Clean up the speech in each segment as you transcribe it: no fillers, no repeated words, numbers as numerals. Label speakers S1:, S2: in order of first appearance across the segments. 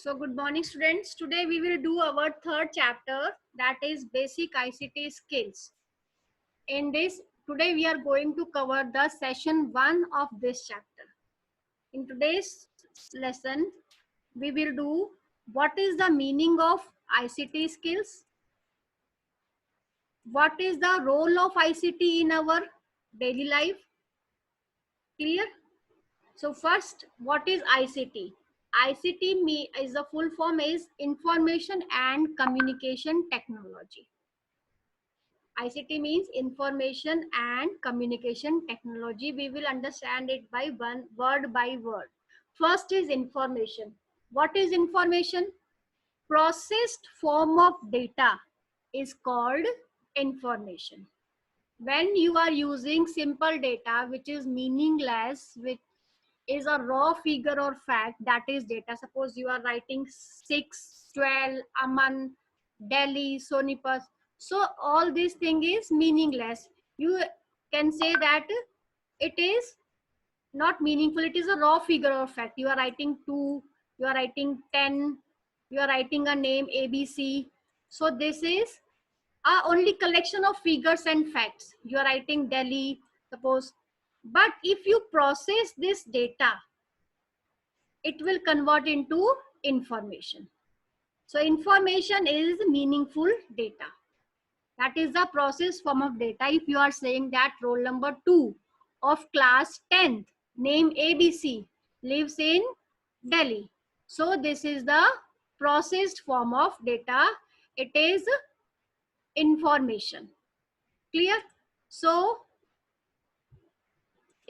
S1: So good morning students. Today we will do our third chapter, that is basic ICT skills. In this, today we are going to cover the session 1 of this chapter. In today's lesson, we will do what is the meaning of ICT skills, what is the role of ICT in our daily life. Clear? So first, what is ICT? ICT is the full form is Information and Communication Technology. ICT means Information and Communication Technology. We will understand it by word by word. First is information. What is information? Processed form of data is called information. When you are using simple data which is meaningless, which is a raw figure or fact, that is data. Suppose you are writing 6, 12, Aman, Delhi, Sonipat. So all this thing is meaningless. You can say that it is not meaningful. It is a raw figure or fact. You are writing 2, you are writing 10, you are writing a name ABC. So this is a only collection of figures and facts. You are writing Delhi, suppose. But if you process this data, it will convert into information. So information is meaningful data. That is the process form of data. If you are saying that roll number 2 of class 10th, name ABC, lives in Delhi. So this is the processed form of data. It is information. Clear? So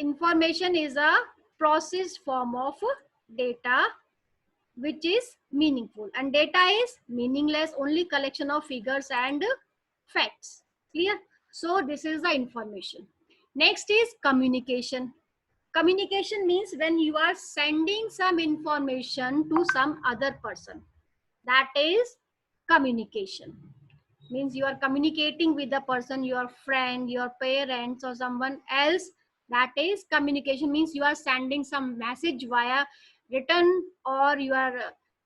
S1: information is a processed form of data which is meaningful, and data is meaningless, only collection of figures and facts. Clear? So this is the information. Next is communication. Communication means when you are sending some information to some other person, that is communication. Means you are communicating with the person, your friend, your parents, or someone else. That is communication. Means you are sending some message via written, or you are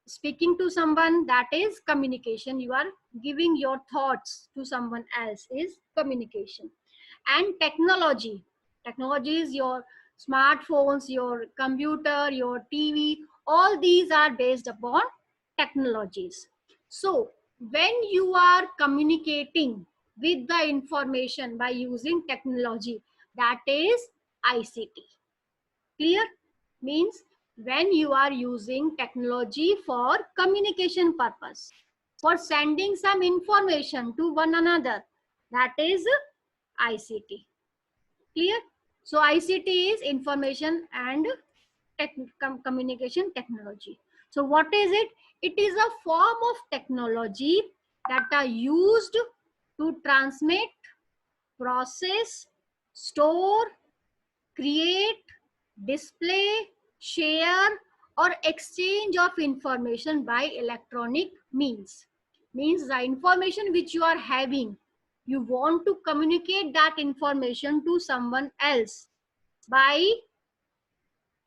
S1: speaking to someone. That is communication. You are giving your thoughts to someone else is communication. And technology is your smartphones, your computer, your TV. All these are based upon technologies. So when you are communicating with the information by using technology, that is ICT. Clear? Means when you are using technology for communication purpose, for sending some information to one another, that is ICT. Clear? So ICT is information and communication technology. So what is it? It is a form of technology that are used to transmit, process, store, create, display, share, or exchange of information by electronic means. Means the information which you are having, you want to communicate that information to someone else by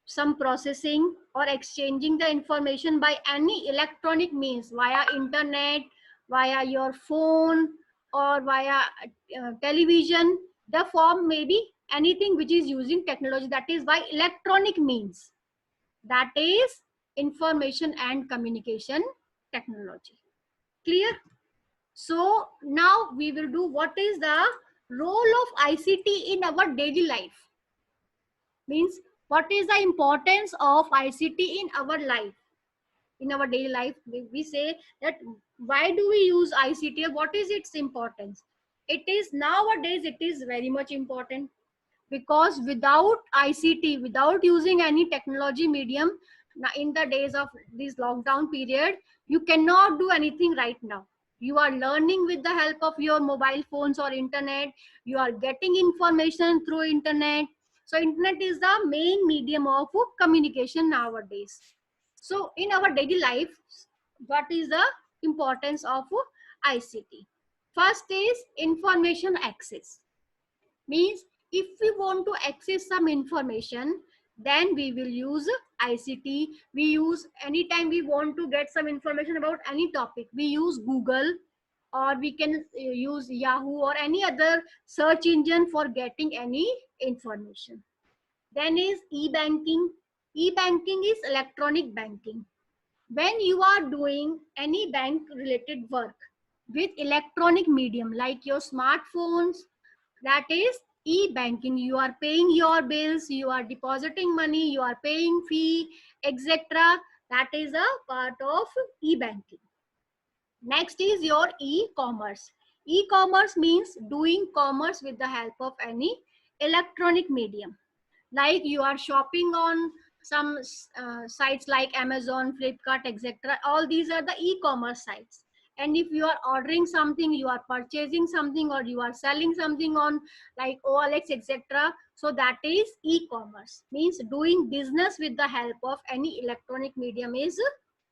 S1: some processing or exchanging the information by any electronic means, via internet, via your phone, or via television. The form may be anything which is using technology, that is by electronic means. That is information and communication technology. Clear? So now we will do what is the role of ICT in our daily life. Means what is the importance of ICT in our life, in our daily life. We say that why do we use ICT, what is its importance. It is nowadays, it is very much important, because without ICT, without using any technology medium, in the days of this lockdown period, you cannot do anything right now. You are learning with the help of your mobile phones or internet. You are getting information through internet. So internet is the main medium of communication nowadays. So in our daily life, what is the importance of ICT? First is information access. Means if we want to access some information, Then we will use ICT. We use anytime we want to get some information about any topic, we use Google, or we can use Yahoo or any other search engine for getting any information. Then is e-banking. E-banking is electronic banking. When you are doing any bank related work with electronic medium like your smartphones, that is e-banking. You are paying your bills, you are depositing money, you are paying fee, etc. That is a part of e-banking. Next is your e-commerce. E-commerce means doing commerce with the help of any electronic medium. Like you are shopping on some sites like Amazon, Flipkart, etc. All these are the e-commerce sites. And if you are ordering something, you are purchasing something, or you are selling something on like OLX, etc. So that is e-commerce, means doing business with the help of any electronic medium is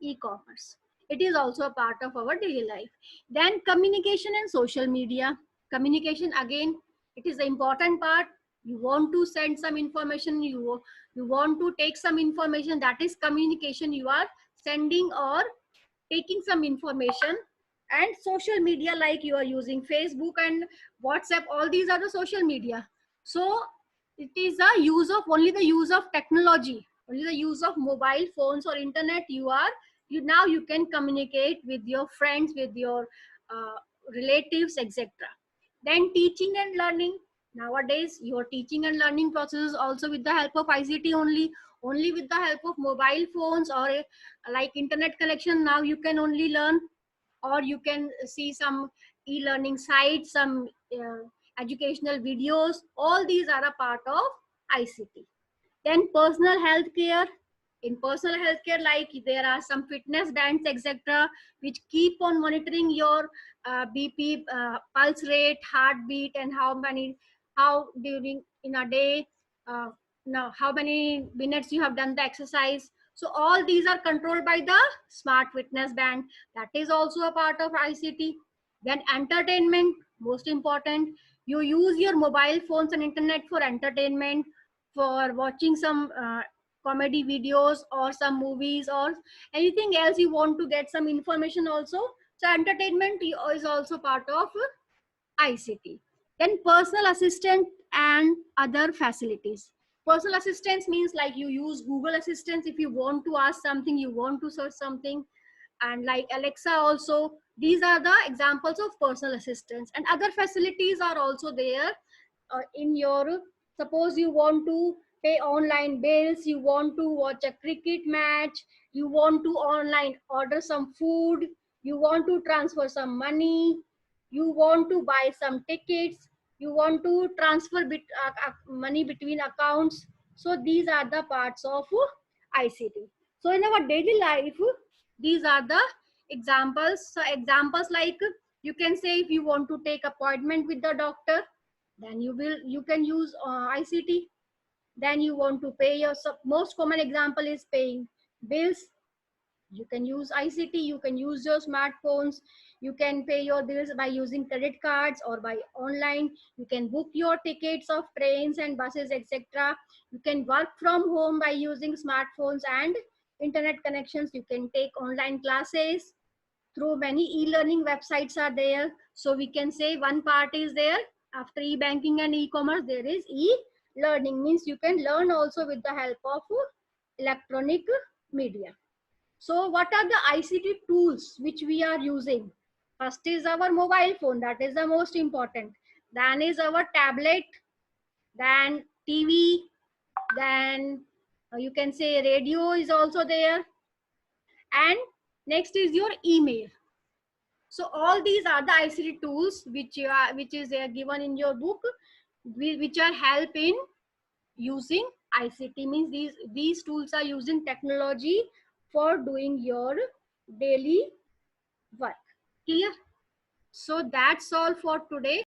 S1: e-commerce. It is also a part of our daily life. Then communication and social media. Communication, again, it is the important part. You want to send some information, you want to take some information, that is communication. You are sending or taking some information. And social media, like you are using Facebook and WhatsApp, all these are the social media. So it is a use of, only the use of technology, only the use of mobile phones or internet. You now you can communicate with your friends, with your uh, relatives, etc. Then teaching and learning. Nowadays your teaching and learning process is also with the help of ICT only with the help of mobile phones or like internet connection. Now you can only learn, or you can see some e-learning sites, some educational videos. All these are a part of ICT. Then personal health care. In personal health care, like there are some fitness bands, etc., which keep on monitoring your BP, pulse rate, heartbeat, and how during in a day, uh, now how many minutes you have done the exercise. So all these are controlled by the smart fitness band. That is also a part of ICT. Then entertainment, most important. You use your mobile phones and internet for entertainment, for watching some comedy videos or some movies or anything else you want to get some information also. So entertainment is also part of ICT. Then personal assistant and other facilities. Personal assistance means like you use Google Assistant if you want to ask something, you want to search something, and like Alexa also. These are the examples of personal assistance. And other facilities are also there in your, suppose you want to pay online bills, you want to watch a cricket match, you want to online order some food, you want to transfer some money, you want to buy some tickets, you want to transfer money between accounts. So these are the parts of ICT. So in our daily life, these are the examples. So examples like, you can say if you want to take appointment with the doctor, then you can use ICT. Then you want to pay your, most common example is paying bills, you can use ICT. You can use your smartphones, you can pay your bills by using credit cards or by online. You can book your tickets of trains and buses, etc. You can work from home by using smartphones and internet connections. You can take online classes through many e-learning websites are there. So we can say one part is there. After e-banking and e-commerce, there is e-learning, means you can learn also with the help of electronic media. So what are the ICT tools which we are using? First is our mobile phone, that is the most important. Then is our tablet, then TV, then you can say radio is also there. And next is your email. So all these are the ICT tools which is given in your book, which are help in using ICT, means these tools are using technology for doing your daily work. Clear? So that's all for today.